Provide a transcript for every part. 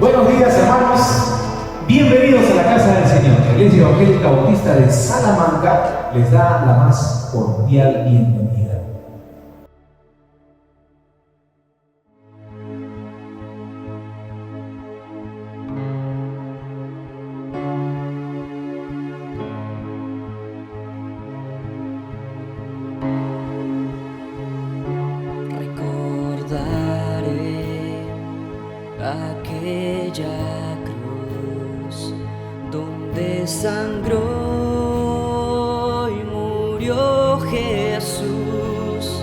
Buenos días, hermanos. Bienvenidos a la casa del Señor. La Iglesia Evangélica Bautista de Salamanca les da la más cordial bienvenida. Recordaré aquella cruz donde sangró y murió Jesús,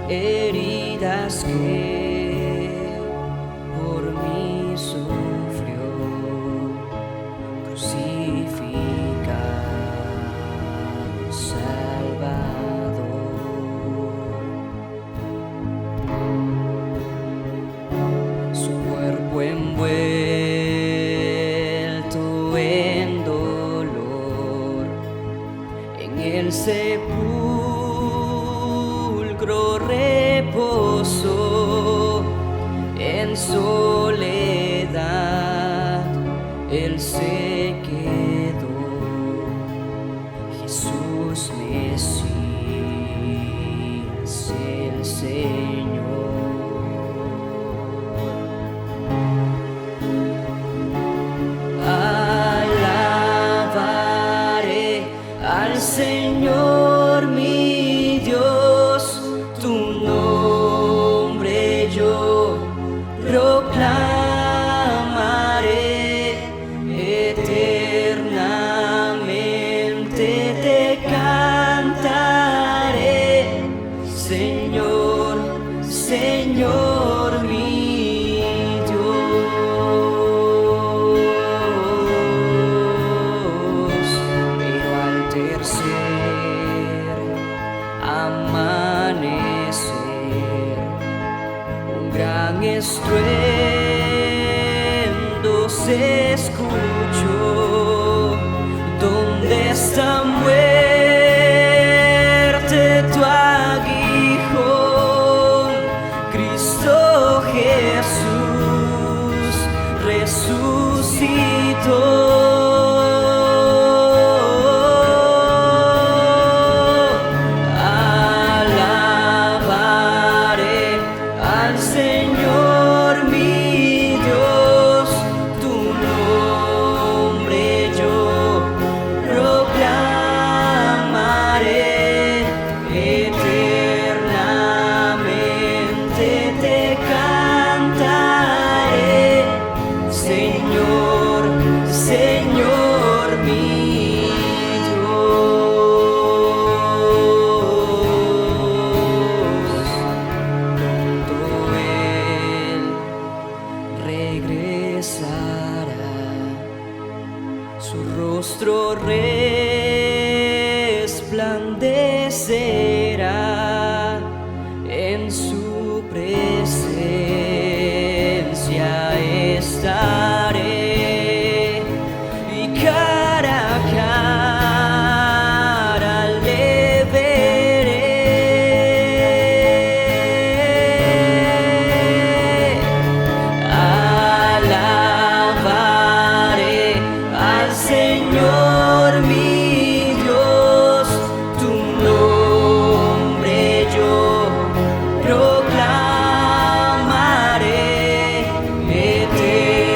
heridas que por mí sufrió, crucificado Salvador. Su cuerpo envuelto en dolor, en el sepulcro reposó, en soledad él se quedó. Jesús Mesías, el Señor. Alabaré al Señor mi Dios, tu nombre yo proclamaré, eternamente te cantaré, Señor, Señor mi Dios. Pero al tercer amanecer, un gran estruendo se escuchó. ¿Dónde está muerte tu aguijón? Cristo Jesús resucitó. Alabaré al Señor mi Dios, tu nombre yo proclamaré, eternamente te cantaré, Señor, Señor mi Dios. Pronto Él regresará, su rostro resplandecerá, en su presencia estaré, y cara a cara le veré. Alabaré al Señor mi Dios, tu nombre yo proclamaré, eternamente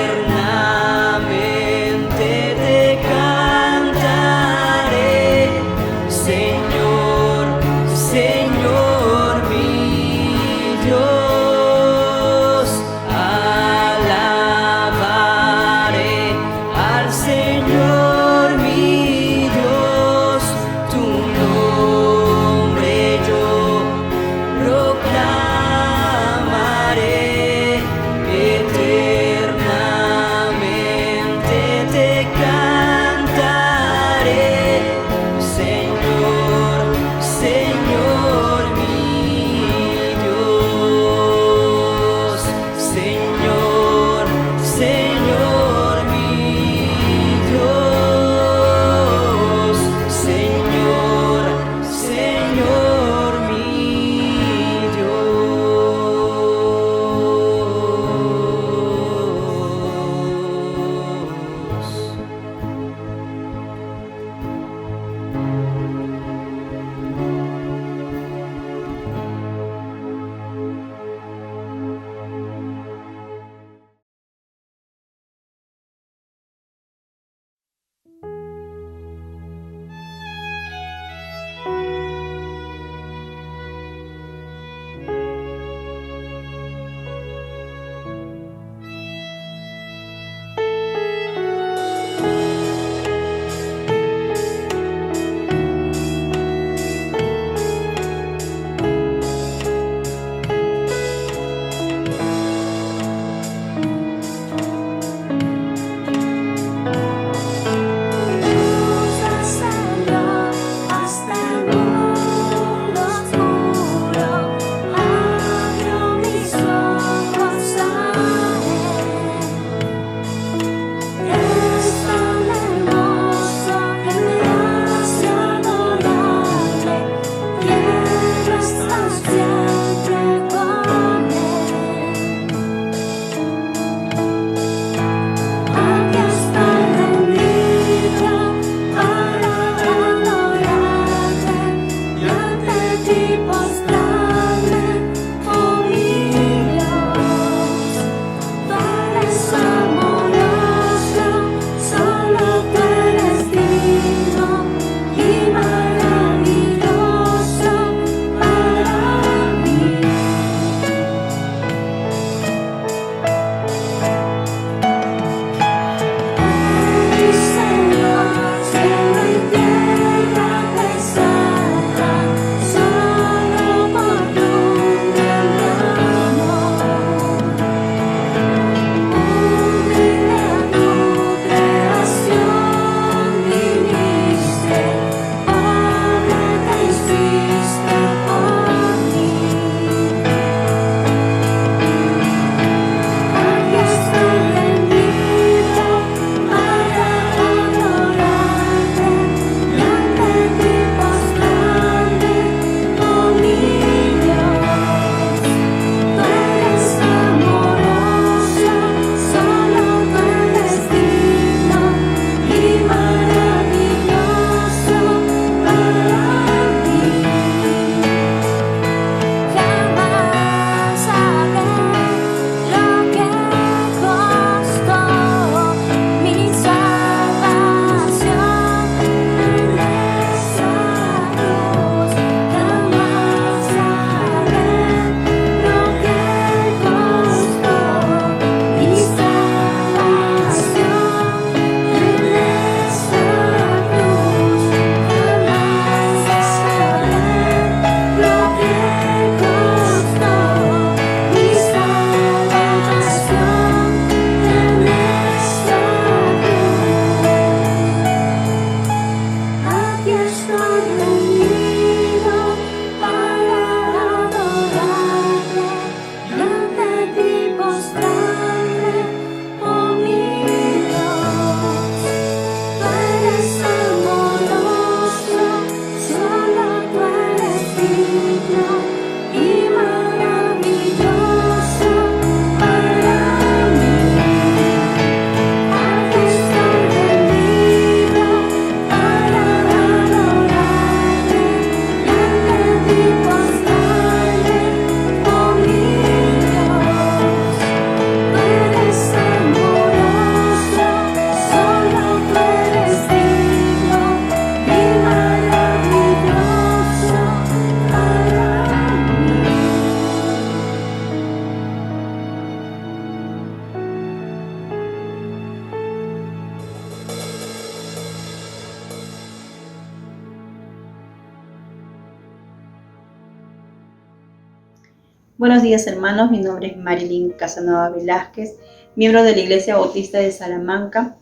Buenos días, hermanos. Mi nombre es Marilyn Casanova Velázquez, miembro de la Iglesia Bautista de Salamanca.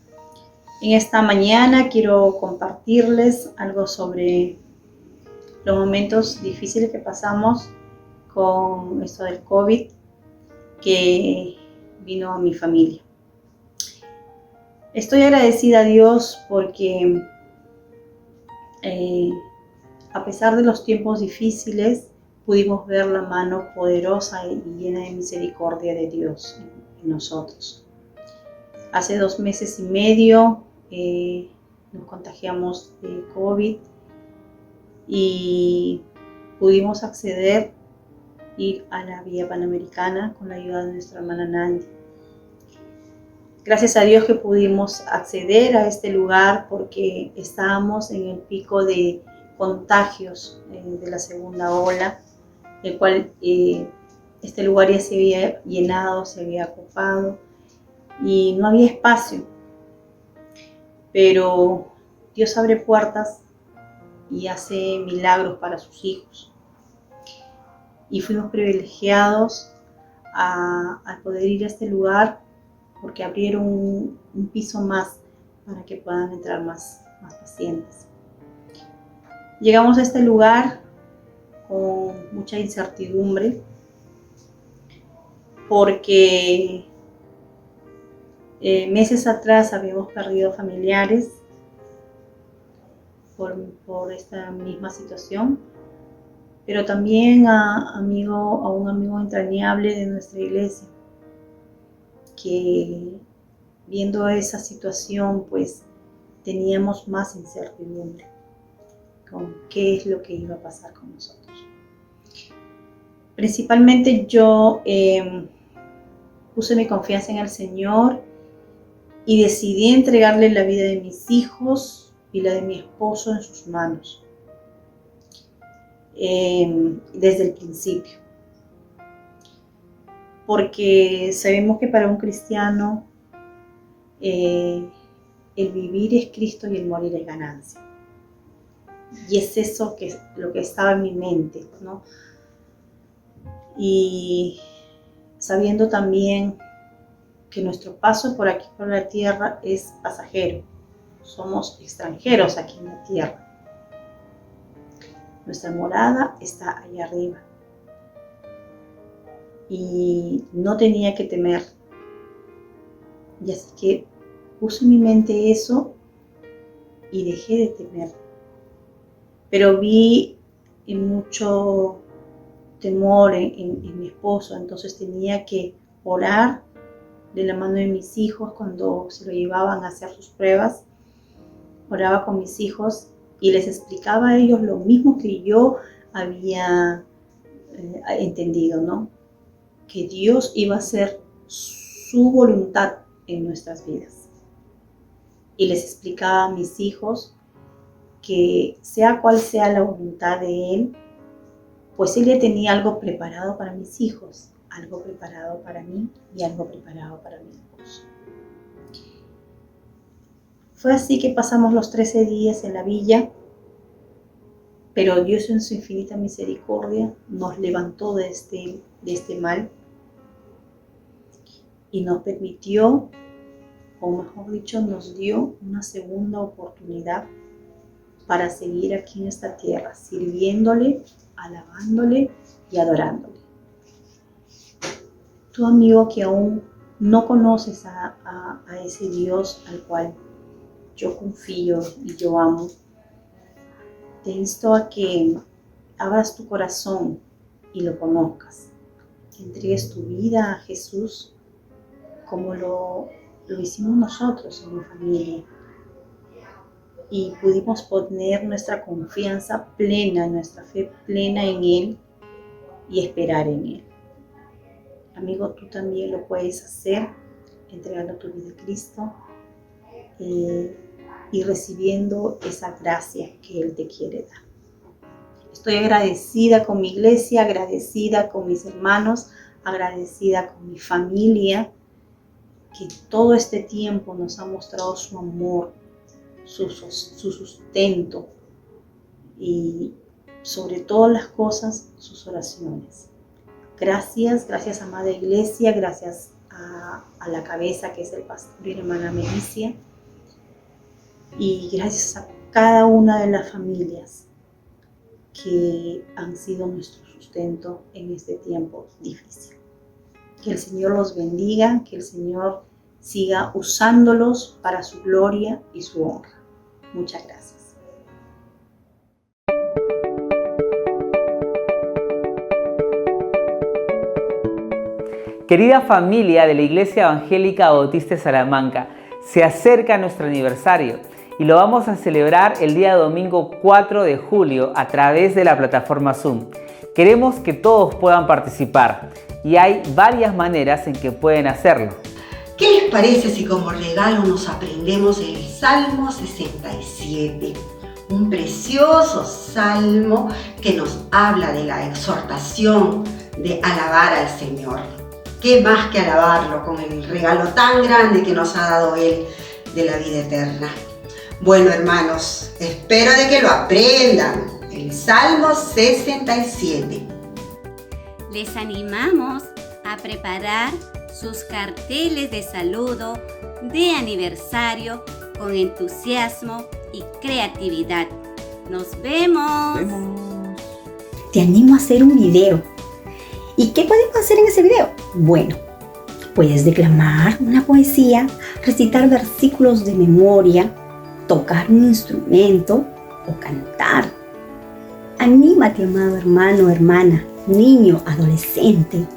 En esta mañana quiero compartirles algo sobre los momentos difíciles que pasamos con esto del COVID que vino a mi familia. Estoy agradecida a Dios porque a pesar de los tiempos difíciles, pudimos ver la mano poderosa y llena de misericordia de Dios en nosotros. Hace 2 meses y medio nos contagiamos de COVID y pudimos ir a la Vía Panamericana con la ayuda de nuestra hermana Nandi. Gracias a Dios que pudimos acceder a este lugar porque estábamos en el pico de contagios de la segunda ola, el cual este lugar ya se había llenado, se había ocupado y no había espacio. Pero Dios abre puertas y hace milagros para sus hijos. Y fuimos privilegiados a poder ir a este lugar porque abrieron un piso más para que puedan entrar más pacientes. Llegamos a este lugar con mucha incertidumbre porque meses atrás habíamos perdido familiares por esta misma situación, pero también a un amigo entrañable de nuestra iglesia que, viendo esa situación, pues teníamos más incertidumbre con qué es lo que iba a pasar con nosotros. Principalmente yo puse mi confianza en el Señor y decidí entregarle la vida de mis hijos y la de mi esposo en sus manos desde el principio. Porque sabemos que para un cristiano el vivir es Cristo y el morir es ganancia. Y es eso lo que estaba en mi mente, ¿no? Y sabiendo también que nuestro paso por aquí, por la tierra, es pasajero. Somos extranjeros aquí en la tierra. Nuestra morada está allá arriba. Y no tenía que temer. Y así que puse en mi mente eso y dejé de temer. Pero vi mucho temor en mi esposo, entonces tenía que orar de la mano de mis hijos cuando se lo llevaban a hacer sus pruebas. Oraba con mis hijos y les explicaba a ellos lo mismo que yo había entendido, ¿no? Que Dios iba a hacer su voluntad en nuestras vidas. Y les explicaba a mis hijos que sea cual sea la voluntad de Él, pues Él ya tenía algo preparado para mis hijos, algo preparado para mí y algo preparado para mi esposo. Fue así que pasamos los 13 días en la villa, pero Dios en su infinita misericordia nos levantó de este mal y nos permitió, o mejor dicho, nos dio una segunda oportunidad para seguir aquí en esta tierra, sirviéndole, alabándole y adorándole. Tú, amigo, que aún no conoces a ese Dios al cual yo confío y yo amo, te insto a que abras tu corazón y lo conozcas, que entregues tu vida a Jesús como lo hicimos nosotros en mi familia. Y pudimos poner nuestra confianza plena, nuestra fe plena en Él y esperar en Él. Amigo, tú también lo puedes hacer, entregando tu vida a Cristo y recibiendo esa gracia que Él te quiere dar. Estoy agradecida con mi iglesia, agradecida con mis hermanos, agradecida con mi familia, que todo este tiempo nos ha mostrado su amor, su sustento y sobre todas las cosas sus oraciones. Gracias amada Iglesia, gracias a la cabeza que es el pastor y la hermana Melicia, y gracias a cada una de las familias que han sido nuestro sustento en este tiempo difícil. Que el Señor los bendiga, que el Señor siga usándolos para su gloria y su honra. Muchas gracias. Querida familia de la Iglesia Evangélica Bautista de Salamanca, se acerca nuestro aniversario y lo vamos a celebrar el día domingo 4 de julio a través de la plataforma Zoom. Queremos que todos puedan participar y hay varias maneras en que pueden hacerlo. ¿Qué les parece si como regalo nos aprendemos el Salmo 67? Un precioso salmo que nos habla de la exhortación de alabar al Señor. ¿Qué más que alabarlo con el regalo tan grande que nos ha dado Él de la vida eterna? Bueno, hermanos, espero de que lo aprendan. El Salmo 67. Les animamos a preparar sus carteles de saludo de aniversario con entusiasmo y creatividad. ¡Nos vemos! Te animo a hacer un video. ¿Y qué podemos hacer en ese video? Bueno, puedes declamar una poesía, recitar versículos de memoria, tocar un instrumento o cantar. Anímate, amado hermano, hermana, niño, adolescente.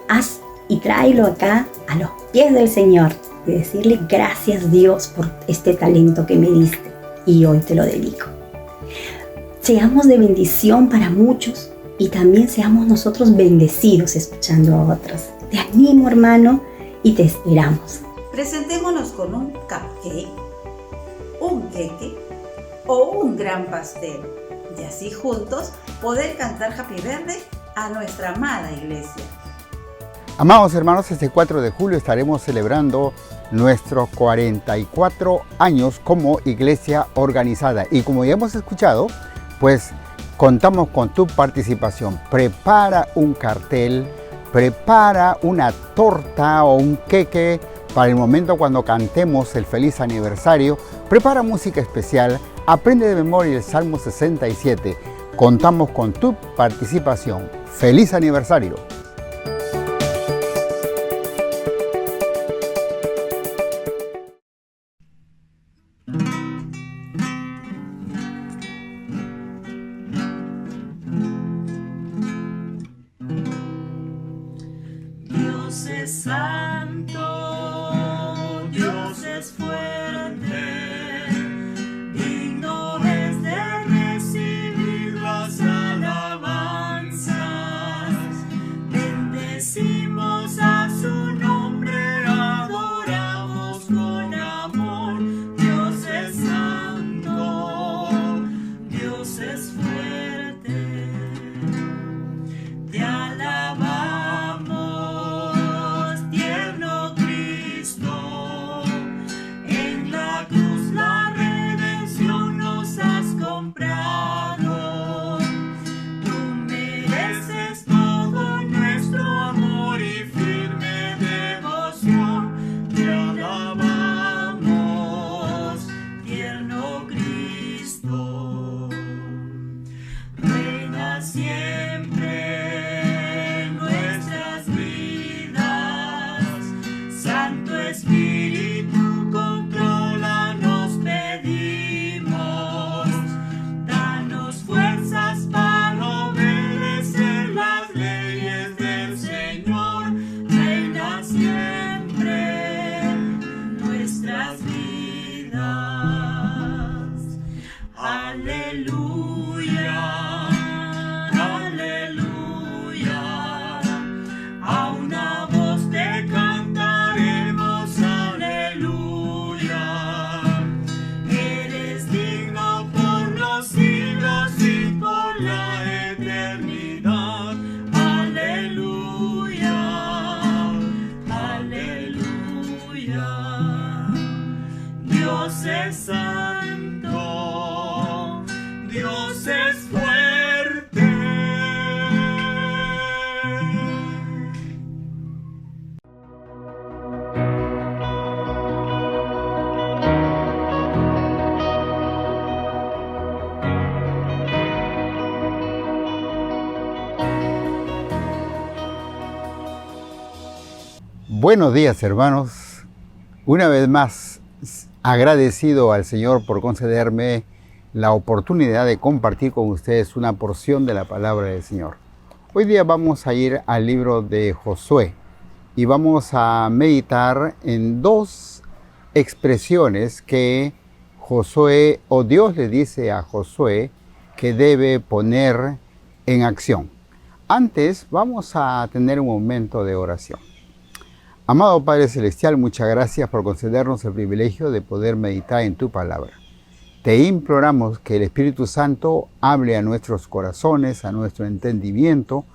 Haz y tráelo acá a los pies del Señor y decirle gracias, Dios, por este talento que me diste y hoy te lo dedico. Seamos de bendición para muchos y también seamos nosotros bendecidos escuchando a otros. Te animo, hermano, y te esperamos. Presentémonos con un cupcake, un queque o un gran pastel y así juntos poder cantar Happy Birthday a nuestra amada Iglesia. Amados hermanos, este 4 de julio estaremos celebrando nuestros 44 años como iglesia organizada y como ya hemos escuchado, pues contamos con tu participación. Prepara un cartel, prepara una torta o un queque para el momento cuando cantemos el feliz aniversario, prepara música especial, aprende de memoria el Salmo 67. Contamos con tu participación. ¡Feliz aniversario! Dios es santo, Dios es fuerte, digno es de recibir las alabanzas. Bendecimos a su nombre, adoramos con amor. Dios es santo, Dios es fuerte, te alabamos, tierno Cristo, en la cruz la redención nos has comprado. Tú mereces todo nuestro amor y firme devoción, te alabamos, tierno Cristo. Reina siempre en nuestras vidas, Santo Espíritu, controla, nos pedimos. Danos fuerzas para obedecer las leyes del Señor. Reina siempre en nuestras vidas. Aleluya, aleluya. A una voz te cantaremos, aleluya. Eres digno por los siglos y por la eternidad. Aleluya, aleluya. Dios es santo, Dios es fuerte. Buenos días, hermanos. Una vez más, agradecido al Señor por concederme la oportunidad de compartir con ustedes una porción de la palabra del Señor. Hoy día vamos a ir al libro de Josué y vamos a meditar en dos expresiones que Josué, o Dios le dice a Josué que debe poner en acción. Antes vamos a tener un momento de oración. Amado Padre Celestial, muchas gracias por concedernos el privilegio de poder meditar en tu palabra. Te imploramos que el Espíritu Santo hable a nuestros corazones, a nuestro entendimiento,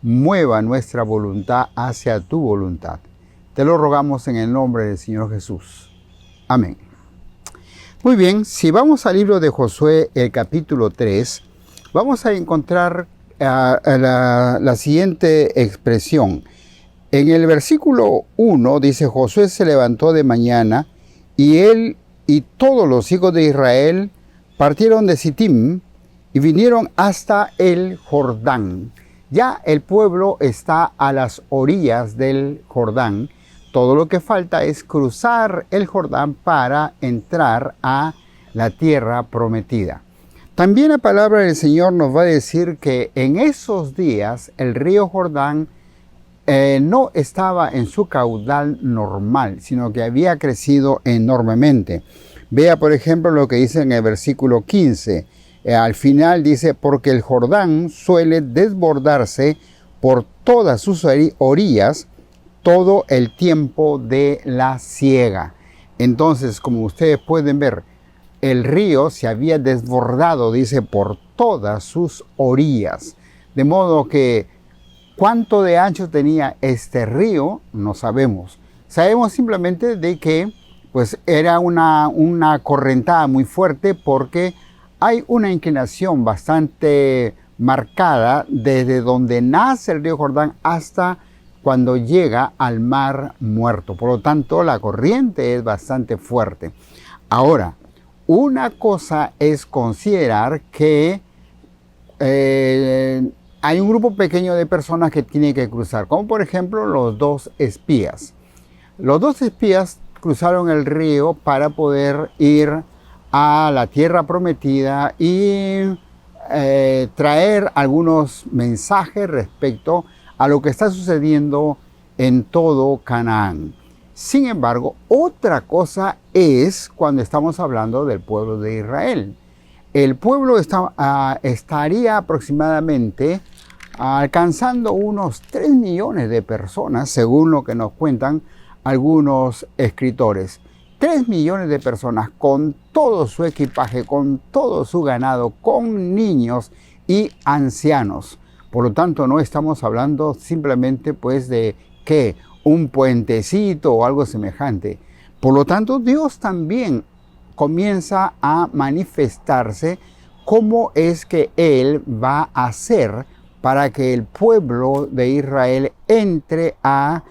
mueva nuestra voluntad hacia tu voluntad. Te lo rogamos en el nombre del Señor Jesús. Amén. Muy bien, si vamos al libro de Josué, el capítulo 3, vamos a encontrar la siguiente expresión. En el versículo 1 dice: Josué se levantó de mañana y él y todos los hijos de Israel partieron de Sittim y vinieron hasta el Jordán. Ya el pueblo está a las orillas del Jordán. Todo lo que falta es cruzar el Jordán para entrar a la tierra prometida. También la palabra del Señor nos va a decir que en esos días el río Jordán no estaba en su caudal normal, sino que había crecido enormemente. Vea, por ejemplo, lo que dice en el versículo 15. Al final dice: porque el Jordán suele desbordarse por todas sus orillas todo el tiempo de la siega. Entonces, como ustedes pueden ver, el río se había desbordado, dice, por todas sus orillas. De modo que ¿cuánto de ancho tenía este río? No sabemos. Sabemos simplemente de que pues, era una correntada muy fuerte, porque hay una inclinación bastante marcada desde donde nace el río Jordán hasta cuando llega al Mar Muerto. Por lo tanto, la corriente es bastante fuerte. Ahora, una cosa es considerar que hay un grupo pequeño de personas que tienen que cruzar, como por ejemplo los dos espías. Los dos espías cruzaron el río para poder ir a la tierra prometida y traer algunos mensajes respecto a lo que está sucediendo en todo Canaán. Sin embargo, otra cosa es cuando estamos hablando del pueblo de Israel. El pueblo estaría aproximadamente alcanzando unos 3 millones de personas, según lo que nos cuentan algunos escritores. 3 millones de personas con todo su equipaje, con todo su ganado, con niños y ancianos. Por lo tanto, no estamos hablando simplemente pues de ¿qué? Un puentecito o algo semejante. Por lo tanto, Dios también comienza a manifestarse cómo es que Él va a hacer para que el pueblo de Israel entre a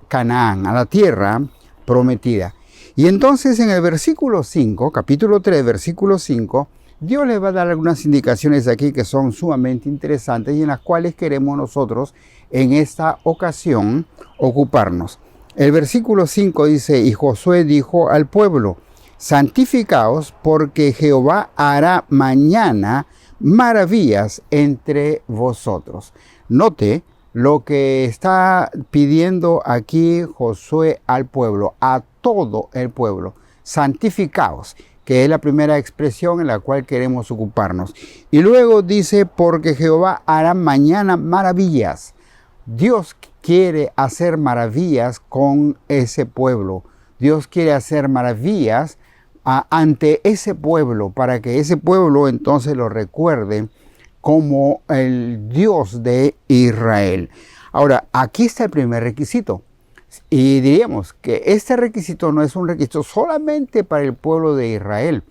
Canaán, a la tierra prometida. Y entonces en el versículo 5, capítulo 3, versículo 5, Dios les va a dar algunas indicaciones aquí que son sumamente interesantes y en las cuales queremos nosotros en esta ocasión ocuparnos. El versículo 5 dice: y Josué dijo al pueblo: santificaos, porque Jehová hará mañana maravillas entre vosotros. Note lo que está pidiendo aquí Josué al pueblo, a todo el pueblo: santificaos, que es la primera expresión en la cual queremos ocuparnos. Y luego dice: porque Jehová hará mañana maravillas. Dios quiere hacer maravillas con ese pueblo. Dios quiere hacer maravillas ante ese pueblo, para que ese pueblo entonces lo recuerde como el Dios de Israel. Ahora, aquí está el primer requisito. Y diríamos que este requisito no es un requisito solamente para el pueblo de Israel.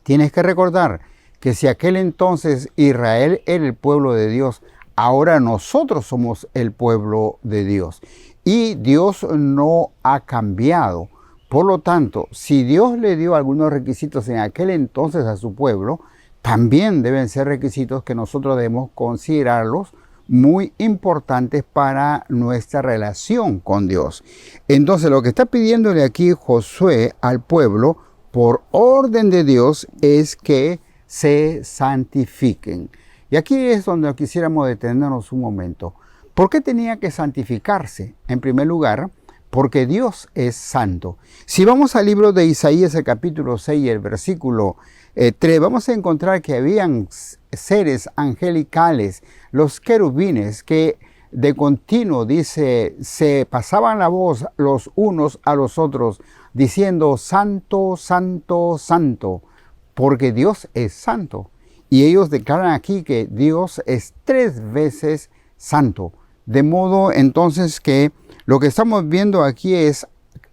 Tienes que recordar que si aquel entonces Israel era el pueblo de Dios, ahora nosotros somos el pueblo de Dios. Y Dios no ha cambiado. Por lo tanto, si Dios le dio algunos requisitos en aquel entonces a su pueblo, también deben ser requisitos que nosotros debemos considerarlos muy importantes para nuestra relación con Dios. Entonces, lo que está pidiéndole aquí Josué al pueblo, por orden de Dios, es que se santifiquen. Y aquí es donde quisiéramos detenernos un momento. ¿Por qué tenía que santificarse? En primer lugar, porque Dios es santo. Si vamos al libro de Isaías, el capítulo 6, el versículo 3, vamos a encontrar que habían seres angelicales, los querubines, que de continuo, dice, se pasaban la voz los unos a los otros, diciendo, santo, santo, santo, porque Dios es santo. Y ellos declaran aquí que Dios es 3 veces santo. De modo entonces que lo que estamos viendo aquí es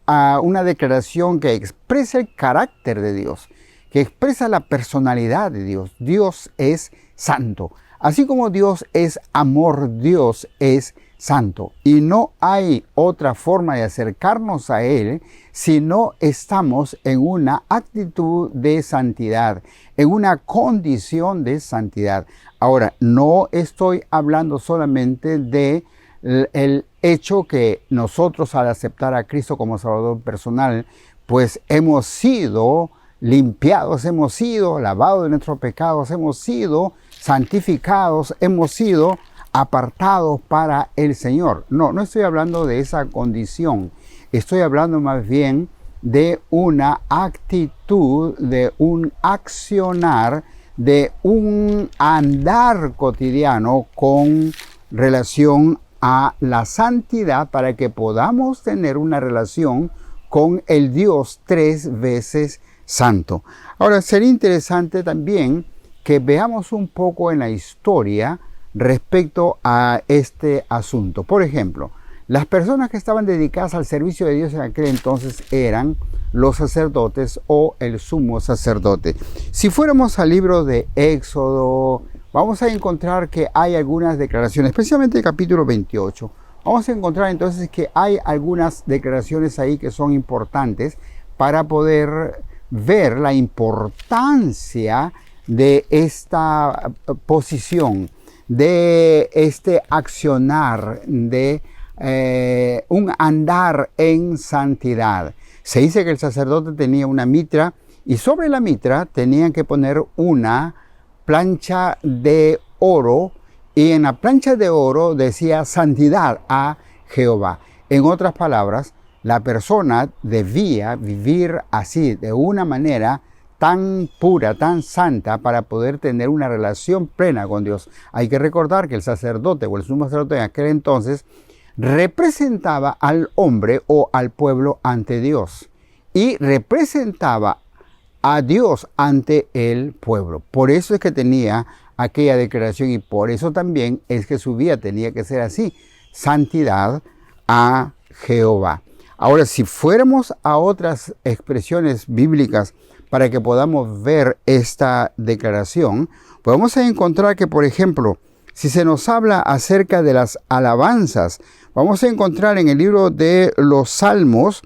una declaración que expresa el carácter de Dios, que expresa la personalidad de Dios. Dios es santo. Así como Dios es amor, Dios es santo. Y no hay otra forma de acercarnos a Él si no estamos en una actitud de santidad, en una condición de santidad. Ahora, no estoy hablando solamente de el hecho que nosotros, al aceptar a Cristo como Salvador personal, pues hemos sido limpiados, hemos sido lavados de nuestros pecados, hemos sido santificados, hemos sido apartados para el Señor. No estoy hablando de esa condición. Estoy hablando más bien de una actitud, de un accionar, de un andar cotidiano con relación a la santidad, para que podamos tener una relación con el Dios 3 veces santo. Ahora, sería interesante también que veamos un poco en la historia respecto a este asunto. Por ejemplo, las personas que estaban dedicadas al servicio de Dios en aquel entonces eran los sacerdotes o el sumo sacerdote. Si fuéramos al libro de Éxodo, vamos a encontrar que hay algunas declaraciones, especialmente el capítulo 28. Vamos a encontrar entonces que hay algunas declaraciones ahí que son importantes para poder ver la importancia de esta posición, de este accionar, de un andar en santidad. Se dice que el sacerdote tenía una mitra y sobre la mitra tenían que poner una plancha de oro, y en la plancha de oro decía santidad a Jehová. En otras palabras, la persona debía vivir así, de una manera tan pura, tan santa, para poder tener una relación plena con Dios. Hay que recordar que el sacerdote o el sumo sacerdote en aquel entonces representaba al hombre o al pueblo ante Dios y representaba a Dios ante el pueblo. Por eso es que tenía aquella declaración y por eso también es que su vida tenía que ser así: santidad a Jehová. Ahora, si fuéramos a otras expresiones bíblicas para que podamos ver esta declaración, podemos encontrar que, por ejemplo, si se nos habla acerca de las alabanzas, vamos a encontrar en el libro de los Salmos,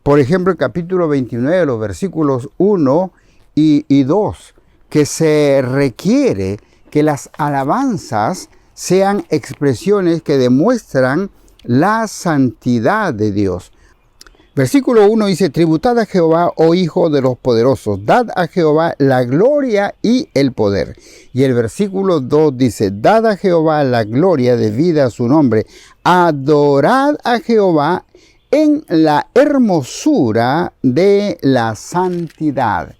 por ejemplo, el capítulo 29, los versículos 1 y 2, que se requiere que las alabanzas sean expresiones que demuestran la santidad de Dios. Versículo 1 dice: tributad a Jehová, oh hijo de los poderosos, dad a Jehová la gloria y el poder. Y el versículo 2 dice: dad a Jehová la gloria debida a su nombre, adorad a Jehová en la hermosura de la santidad.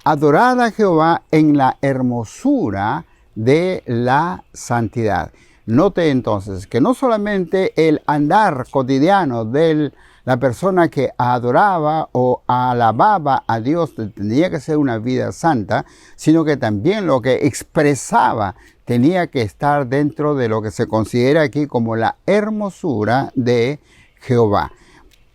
Adorad a Jehová en la hermosura de la santidad. Note entonces que no solamente el andar cotidiano de la persona que adoraba o alababa a Dios tenía que ser una vida santa, sino que también lo que expresaba tenía que estar dentro de lo que se considera aquí como la hermosura de Jehová.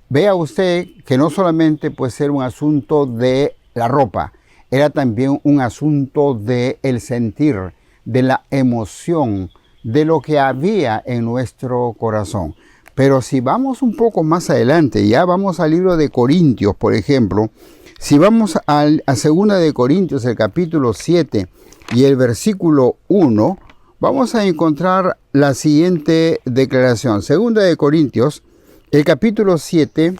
Vea usted que no solamente puede ser un asunto de la ropa, era también un asunto de el sentir, de la emoción, de lo que había en nuestro corazón. Pero si vamos un poco más adelante, ya vamos al libro de Corintios, por ejemplo, si vamos a 2 de Corintios, el capítulo 7 y el versículo 1, vamos a encontrar la siguiente declaración. Segunda de Corintios, el capítulo 7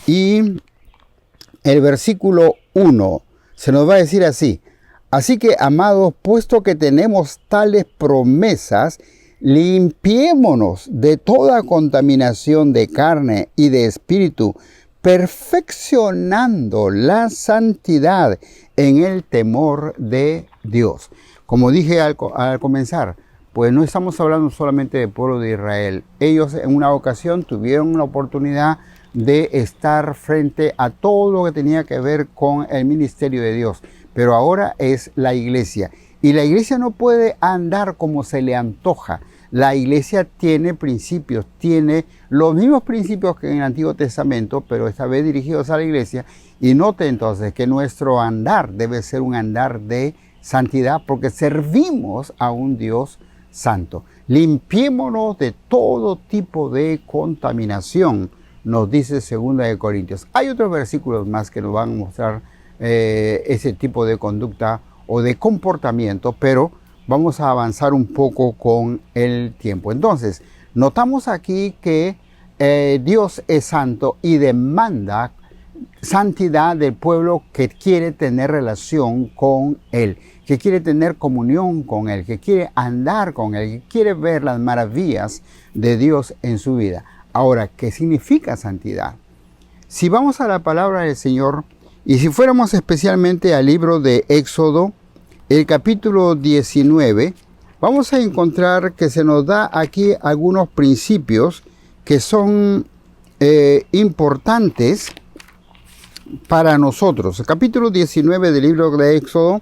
y el versículo 1. Se nos va a decir así: así que, amados, puesto que tenemos tales promesas, limpiémonos de toda contaminación de carne y de espíritu, perfeccionando la santidad en el temor de Dios. Como dije al comenzar, pues no estamos hablando solamente del pueblo de Israel. Ellos en una ocasión tuvieron una oportunidad de estar frente a todo lo que tenía que ver con el ministerio de Dios. Pero ahora es la iglesia. Y la iglesia no puede andar como se le antoja. La iglesia tiene principios, tiene los mismos principios que en el Antiguo Testamento, pero esta vez dirigidos a la iglesia. Y note entonces que nuestro andar debe ser un andar de santidad, porque servimos a un Dios santo. Limpiémonos de todo tipo de contaminación, nos dice 2 de Corintios. Hay otros versículos más que nos van a mostrar ese tipo de conducta o de comportamiento, pero vamos a avanzar un poco con el tiempo. Entonces, notamos aquí que Dios es santo y demanda santidad del pueblo que quiere tener relación con Él, que quiere tener comunión con Él, que quiere andar con Él, que quiere ver las maravillas de Dios en su vida. Ahora, ¿qué significa santidad? Si vamos a la palabra del Señor, y si fuéramos especialmente al libro de Éxodo, el capítulo 19, vamos a encontrar que se nos da aquí algunos principios que son importantes para nosotros. El capítulo 19 del libro de Éxodo,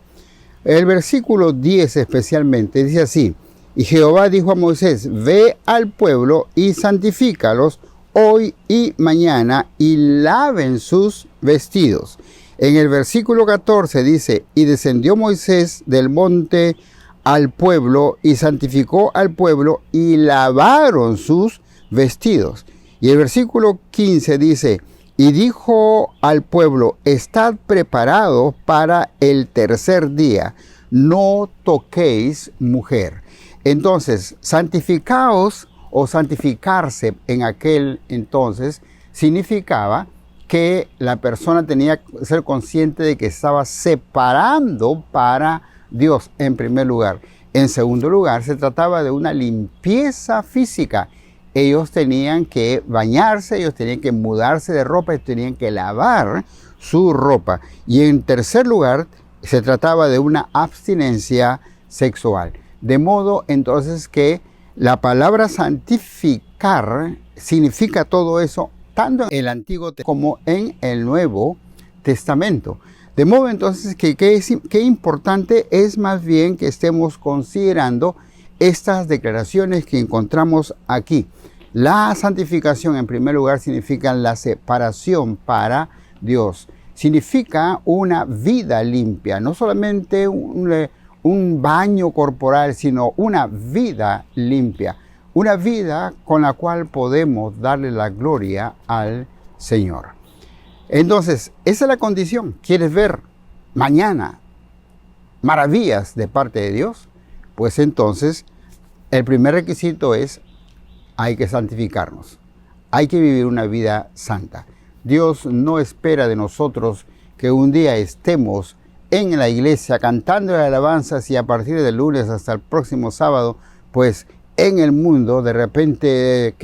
el versículo 10 especialmente, dice así: y Jehová dijo a Moisés, ve al pueblo y santifícalos hoy y mañana, y laven sus vestidos. En el versículo 14 dice, y descendió Moisés del monte al pueblo, y santificó al pueblo, y lavaron sus vestidos. Y el versículo 15 dice, y dijo al pueblo, estad preparados para el tercer día, no toquéis mujer. Entonces, santificaos o santificarse en aquel entonces significaba que la persona tenía que ser consciente de que estaba separando para Dios en primer lugar. En segundo lugar, se trataba de una limpieza física. Ellos tenían que bañarse, ellos tenían que mudarse de ropa, ellos tenían que lavar su ropa. Y en tercer lugar, se trataba de una abstinencia sexual. De modo entonces que la palabra santificar significa todo eso, tanto en el Antiguo como en el Nuevo Testamento. De modo entonces que qué importante es más bien que estemos considerando estas declaraciones que encontramos aquí. La santificación en primer lugar significa la separación para Dios. Significa una vida limpia, no solamente un baño corporal, sino una vida limpia. Una vida con la cual podemos darle la gloria al Señor. Entonces, esa es la condición. ¿Quieres ver mañana maravillas de parte de Dios? Pues entonces, el primer requisito es, hay que santificarnos. Hay que vivir una vida santa. Dios no espera de nosotros que un día estemos en la iglesia cantando alabanzas y a partir del lunes hasta el próximo sábado, pues en el mundo de repente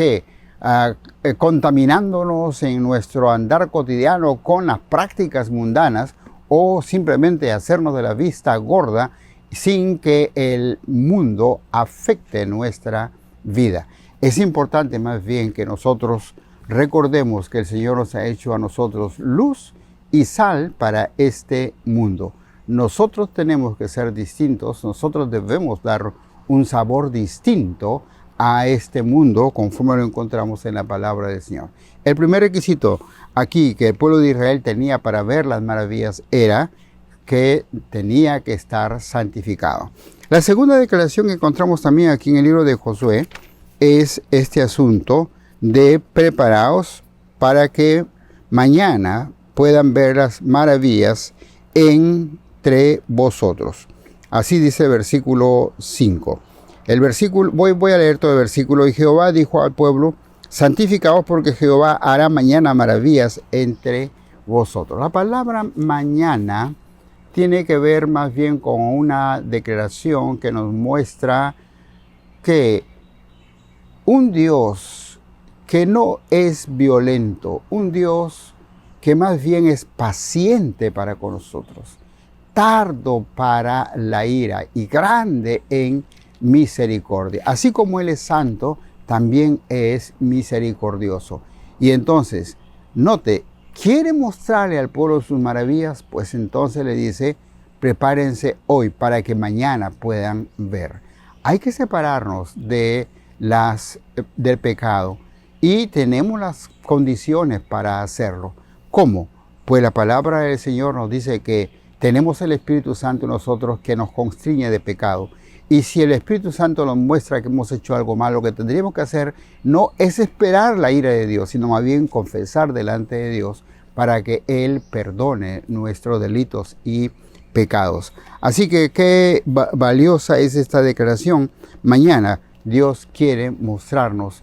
contaminándonos en nuestro andar cotidiano con las prácticas mundanas, o simplemente hacernos de la vista gorda sin que el mundo afecte nuestra vida. Es importante más bien que nosotros recordemos que el Señor nos ha hecho a nosotros luz y sal para este mundo. Nosotros tenemos que ser distintos, nosotros debemos dar un sabor distinto a este mundo conforme lo encontramos en la palabra del Señor. El primer requisito aquí que el pueblo de Israel tenía para ver las maravillas era que tenía que estar santificado. La segunda declaración que encontramos también aquí en el libro de Josué es este asunto de preparaos para que mañana puedan ver las maravillas entre vosotros. Así dice el versículo 5. El versículo, voy a leer todo el versículo. Y Jehová dijo al pueblo, santificaos porque Jehová hará mañana maravillas entre vosotros. La palabra mañana tiene que ver más bien con una declaración que nos muestra que un Dios que no es violento, un Dios que más bien es paciente para con nosotros, tardo para la ira y grande en misericordia. Así como Él es santo, también es misericordioso. Y entonces, note, quiere mostrarle al pueblo sus maravillas, pues entonces le dice, prepárense hoy para que mañana puedan ver. Hay que separarnos del pecado y tenemos las condiciones para hacerlo. ¿Cómo? Pues la palabra del Señor nos dice que tenemos el Espíritu Santo en nosotros que nos constriñe de pecado. Y si el Espíritu Santo nos muestra que hemos hecho algo malo, lo que tendríamos que hacer no es esperar la ira de Dios, sino más bien confesar delante de Dios para que Él perdone nuestros delitos y pecados. Así que qué valiosa es esta declaración. Mañana Dios quiere mostrarnos.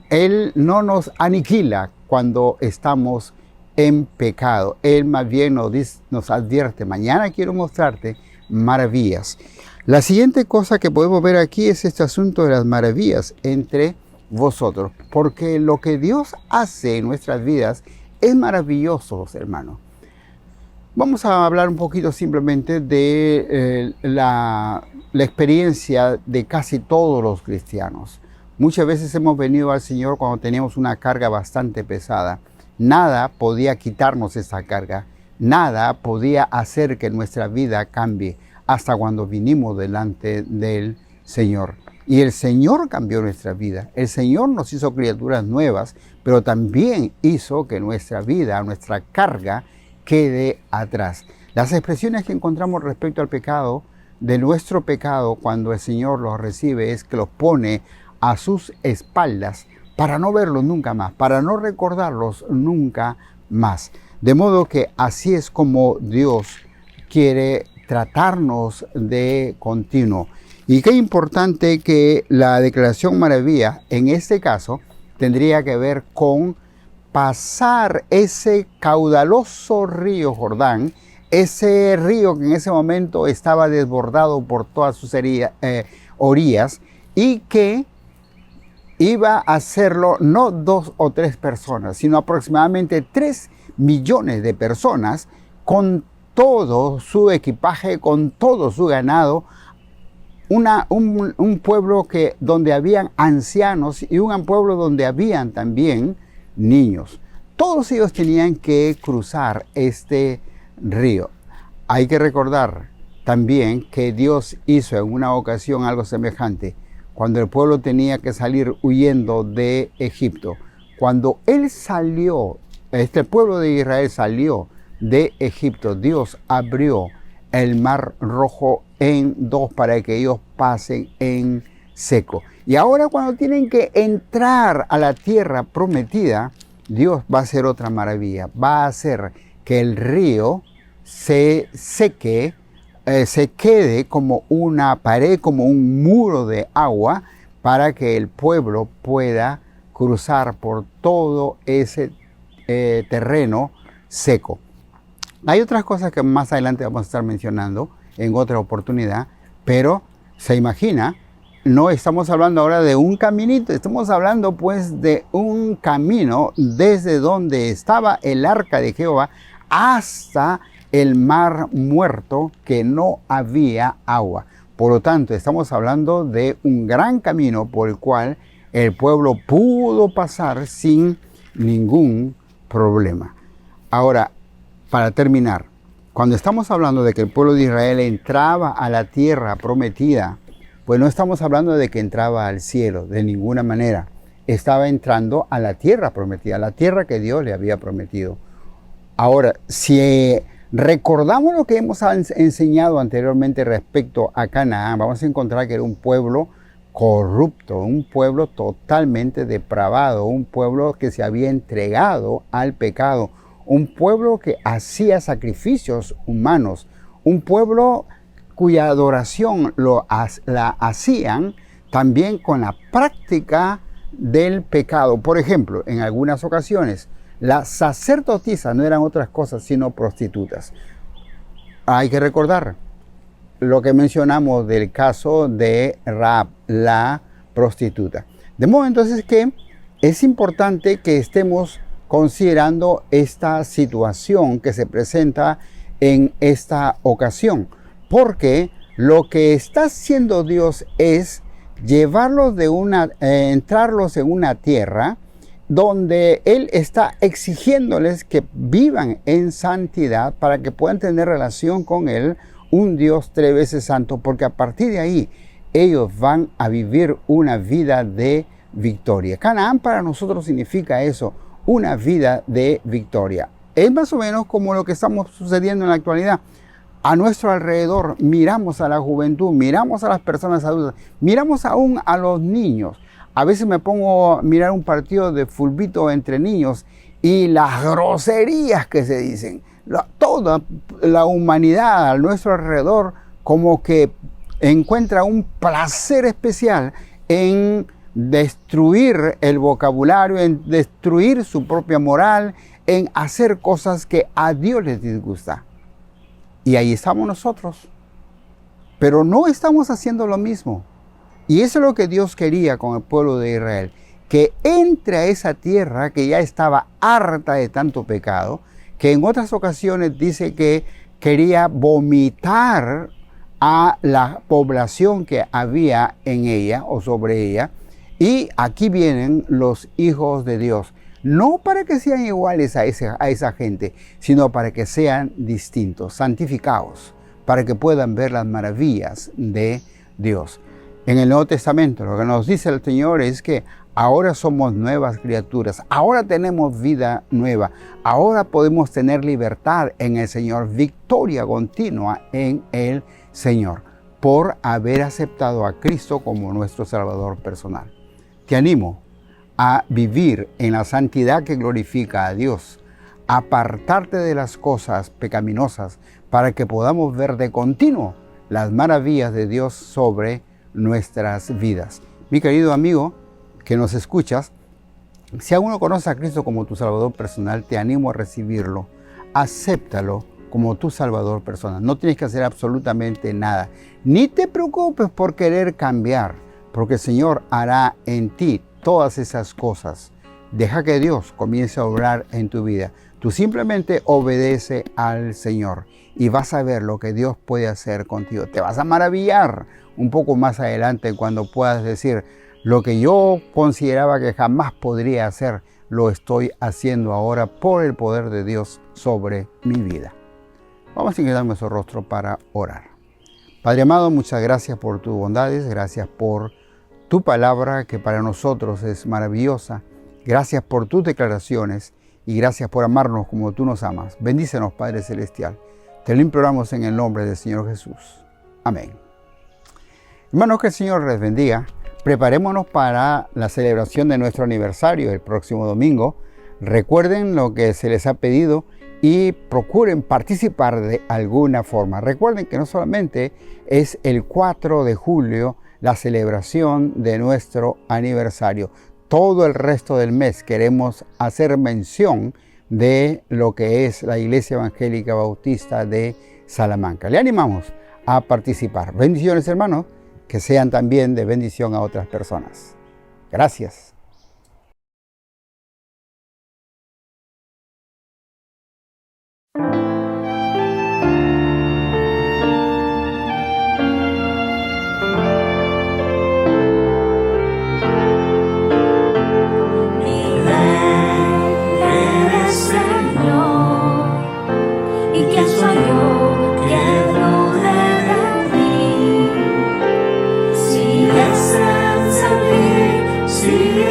Él no nos aniquila cuando estamos en pecado. Él más bien nos advierte, mañana quiero mostrarte maravillas. La siguiente cosa que podemos ver aquí es este asunto de las maravillas entre vosotros, porque lo que Dios hace en nuestras vidas es maravilloso, hermanos. Vamos a hablar un poquito simplemente de la experiencia de casi todos los cristianos. Muchas veces hemos venido al Señor cuando teníamos una carga bastante pesada. Nada podía quitarnos esa carga, nada podía hacer que nuestra vida cambie hasta cuando vinimos delante del Señor. Y el Señor cambió nuestra vida, el Señor nos hizo criaturas nuevas, pero también hizo que nuestra vida, nuestra carga, quede atrás. Las expresiones que encontramos respecto al pecado, de nuestro pecado, cuando el Señor los recibe, es que los pone a sus espaldas para no verlos nunca más, para no recordarlos nunca más. De modo que así es como Dios quiere tratarnos de continuo. Y qué importante que la declaración maravilla, en este caso, tendría que ver con pasar ese caudaloso río Jordán, ese río que en ese momento estaba desbordado por todas sus orillas y que iba a hacerlo no 2 o 3 personas, sino aproximadamente 3 millones de personas con todo su equipaje, con todo su ganado, un pueblo donde habían ancianos y un pueblo donde habían también niños. Todos ellos tenían que cruzar este río. Hay que recordar también que Dios hizo en una ocasión algo semejante, cuando el pueblo tenía que salir huyendo de Egipto. Cuando él salió, este pueblo de Israel salió de Egipto, Dios abrió el mar rojo en 2 para que ellos pasen en seco. Y ahora cuando tienen que entrar a la tierra prometida, Dios va a hacer otra maravilla. Va a hacer que el río se seque, se quede como una pared, como un muro de agua, para que el pueblo pueda cruzar por todo ese terreno seco. Hay otras cosas que más adelante vamos a estar mencionando en otra oportunidad, pero se imagina, no estamos hablando ahora de un caminito, estamos hablando pues de un camino desde donde estaba el arca de Jehová hasta el mar muerto, que no había agua. Por lo tanto, estamos hablando de un gran camino por el cual el pueblo pudo pasar sin ningún problema. Ahora, para terminar, cuando estamos hablando de que el pueblo de Israel entraba a la tierra prometida, pues no estamos hablando de que entraba al cielo, de ninguna manera. Estaba entrando a la tierra prometida, a la tierra que Dios le había prometido. Ahora, si recordamos lo que hemos enseñado anteriormente respecto a Canaán, vamos a encontrar que era un pueblo corrupto, un pueblo totalmente depravado, un pueblo que se había entregado al pecado, un pueblo que hacía sacrificios humanos, un pueblo cuya adoración la hacían también con la práctica del pecado. Por ejemplo, en algunas ocasiones, las sacerdotisas no eran otras cosas sino prostitutas. Hay que recordar lo que mencionamos del caso de Rahab, la prostituta. De modo entonces que es importante que estemos considerando esta situación que se presenta en esta ocasión, porque lo que está haciendo Dios es llevarlos entrarlos en una tierra donde Él está exigiéndoles que vivan en santidad para que puedan tener relación con Él, un Dios 3 veces santo, porque a partir de ahí ellos van a vivir una vida de victoria. Canaán para nosotros significa eso, una vida de victoria. Es más o menos como lo que estamos sucediendo en la actualidad. A nuestro alrededor miramos a la juventud, miramos a las personas adultas, miramos aún a los niños. A veces me pongo a mirar un partido de fulbito entre niños y las groserías que se dicen. Toda la humanidad a nuestro alrededor como que encuentra un placer especial en destruir el vocabulario, en destruir su propia moral, en hacer cosas que a Dios les disgusta. Y ahí estamos nosotros. Pero no estamos haciendo lo mismo. Y eso es lo que Dios quería con el pueblo de Israel. Que entre a esa tierra que ya estaba harta de tanto pecado, que en otras ocasiones dice que quería vomitar a la población que había en ella o sobre ella. Y aquí vienen los hijos de Dios. No para que sean iguales a esa gente, sino para que sean distintos, santificados, para que puedan ver las maravillas de Dios. En el Nuevo Testamento lo que nos dice el Señor es que ahora somos nuevas criaturas, ahora tenemos vida nueva, ahora podemos tener libertad en el Señor, victoria continua en el Señor, por haber aceptado a Cristo como nuestro Salvador personal. Te animo a vivir en la santidad que glorifica a Dios, apartarte de las cosas pecaminosas para que podamos ver de continuo las maravillas de Dios sobre nuestras vidas. Mi querido amigo que nos escuchas, si aún no conoces a Cristo como tu Salvador personal, te animo a recibirlo, acéptalo como tu Salvador personal. No tienes que hacer absolutamente nada, ni te preocupes por querer cambiar, porque el Señor hará en ti todas esas cosas. Deja que Dios comience a obrar en tu vida. Tú simplemente obedece al Señor y vas a ver lo que Dios puede hacer contigo. Te vas a maravillar un poco más adelante cuando puedas decir, lo que yo consideraba que jamás podría hacer, lo estoy haciendo ahora por el poder de Dios sobre mi vida. Vamos a inclinar nuestro rostro para orar. Padre amado, muchas gracias por tus bondades, gracias por tu palabra que para nosotros es maravillosa. Gracias por tus declaraciones y gracias por amarnos como tú nos amas. Bendícenos, Padre Celestial. Te lo imploramos en el nombre del Señor Jesús. Amén. Hermanos, que el Señor les bendiga. Preparémonos para la celebración de nuestro aniversario el próximo domingo. Recuerden lo que se les ha pedido y procuren participar de alguna forma. Recuerden que no solamente es el 4 de julio la celebración de nuestro aniversario. Todo el resto del mes queremos hacer mención de lo que es la Iglesia Evangélica Bautista de Salamanca. Le animamos a participar. Bendiciones, hermanos, que sean también de bendición a otras personas. Gracias. Si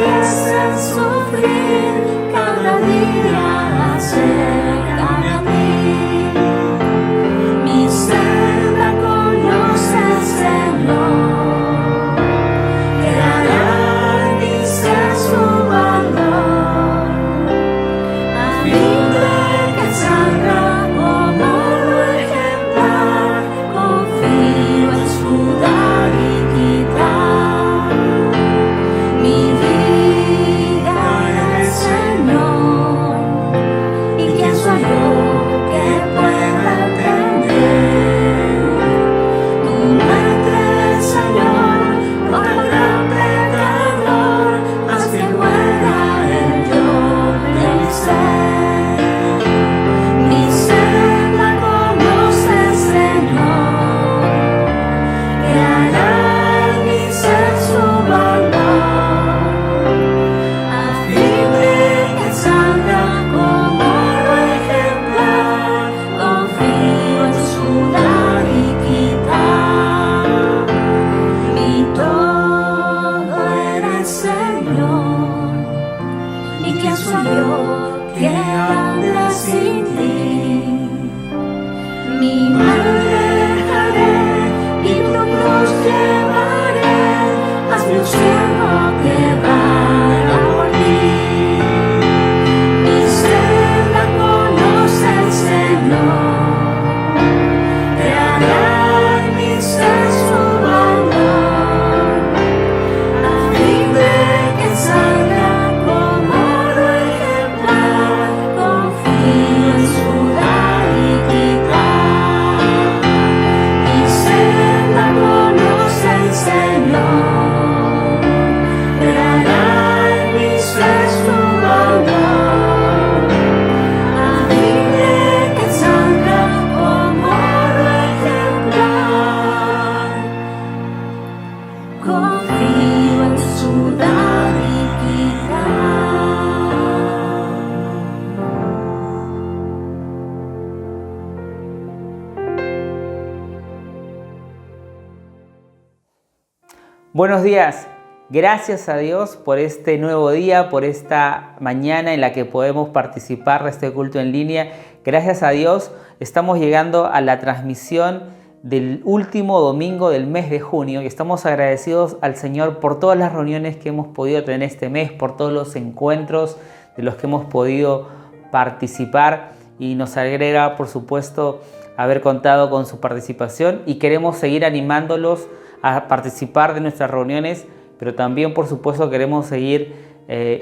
Buenos días. Gracias a Dios por este nuevo día, por esta mañana en la que podemos participar de este culto en línea. Gracias a Dios estamos llegando a la transmisión del último domingo del mes de junio y estamos agradecidos al Señor por todas las reuniones que hemos podido tener este mes, por todos los encuentros de los que hemos podido participar, y nos alegra, por supuesto, haber contado con su participación, y queremos seguir animándolos a participar de nuestras reuniones, pero también, por supuesto, queremos seguir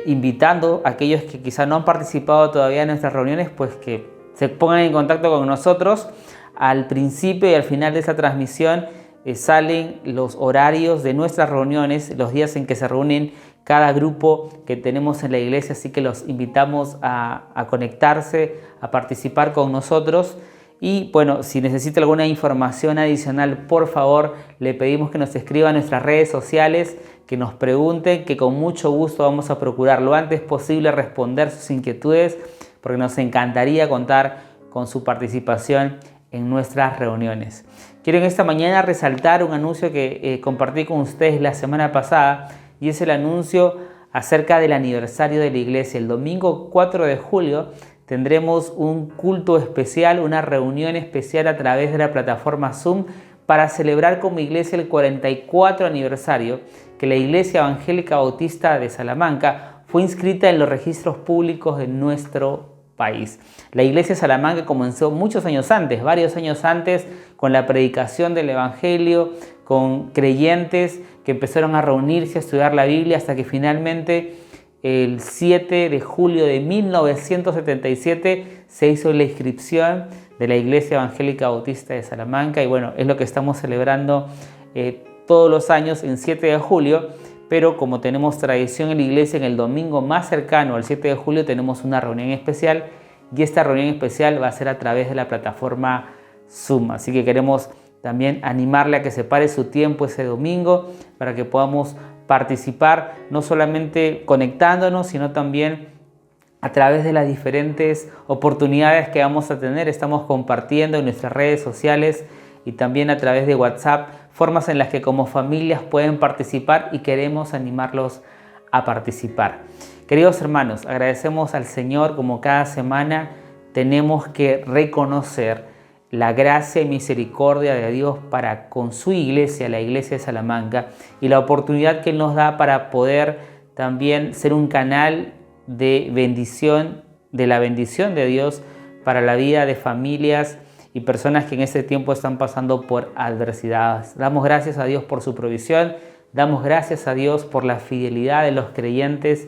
invitando a aquellos que quizá no han participado todavía en nuestras reuniones, pues que se pongan en contacto con nosotros. Al principio y al final de esta transmisión salen los horarios de nuestras reuniones, los días en que se reúnen cada grupo que tenemos en la iglesia, así que los invitamos a conectarse, a participar con nosotros. Y bueno, si necesita alguna información adicional, por favor, le pedimos que nos escriba a nuestras redes sociales, que nos pregunten, que con mucho gusto vamos a procurar lo antes posible responder sus inquietudes, porque nos encantaría contar con su participación en nuestras reuniones. Quiero en esta mañana resaltar un anuncio que compartí con ustedes la semana pasada, y es el anuncio acerca del aniversario de la iglesia. El domingo 4 de julio tendremos un culto especial, una reunión especial a través de la plataforma Zoom para celebrar como iglesia el 44 aniversario que la Iglesia Evangélica Bautista de Salamanca fue inscrita en los registros públicos de nuestro país. La Iglesia de Salamanca comenzó muchos años antes, varios años antes, con la predicación del Evangelio, con creyentes que empezaron a reunirse, a estudiar la Biblia, hasta que finalmente el 7 de julio de 1977 se hizo la inscripción de la Iglesia Evangélica Bautista de Salamanca, y bueno, es lo que estamos celebrando todos los años en 7 de julio, pero como tenemos tradición en la iglesia, en el domingo más cercano al 7 de julio tenemos una reunión especial, y esta reunión especial va a ser a través de la plataforma Zoom, así que queremos también animarle a que separe su tiempo ese domingo para que podamos participar, no solamente conectándonos, sino también a través de las diferentes oportunidades que vamos a tener. Estamos compartiendo en nuestras redes sociales y también a través de WhatsApp formas en las que como familias pueden participar, y queremos animarlos a participar. Queridos hermanos, agradecemos al Señor. Como cada semana tenemos que reconocer la gracia y misericordia de Dios para con su iglesia, la iglesia de Salamanca, y la oportunidad que Él nos da para poder también ser un canal de bendición, de la bendición de Dios para la vida de familias y personas que en este tiempo están pasando por adversidades. Damos gracias a Dios por su provisión, damos gracias a Dios por la fidelidad de los creyentes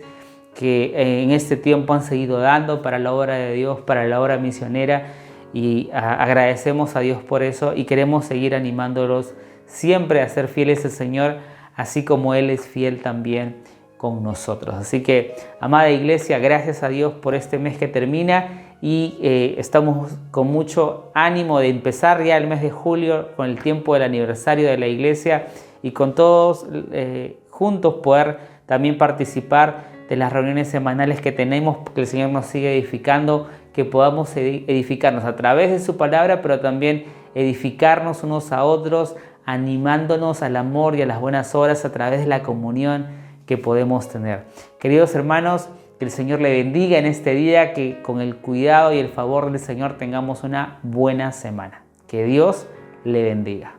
que en este tiempo han seguido dando para la obra de Dios, para la obra misionera, y agradecemos a Dios por eso, y queremos seguir animándolos siempre a ser fieles al Señor, así como Él es fiel también con nosotros. Así que, amada iglesia, gracias a Dios por este mes que termina, y estamos con mucho ánimo de empezar ya el mes de julio con el tiempo del aniversario de la iglesia, y con todos juntos poder también participar de las reuniones semanales que tenemos, porque el Señor nos sigue edificando, que podamos edificarnos a través de su palabra, pero también edificarnos unos a otros, animándonos al amor y a las buenas obras a través de la comunión que podemos tener. Queridos hermanos, que el Señor le bendiga en este día, que con el cuidado y el favor del Señor tengamos una buena semana. Que Dios le bendiga.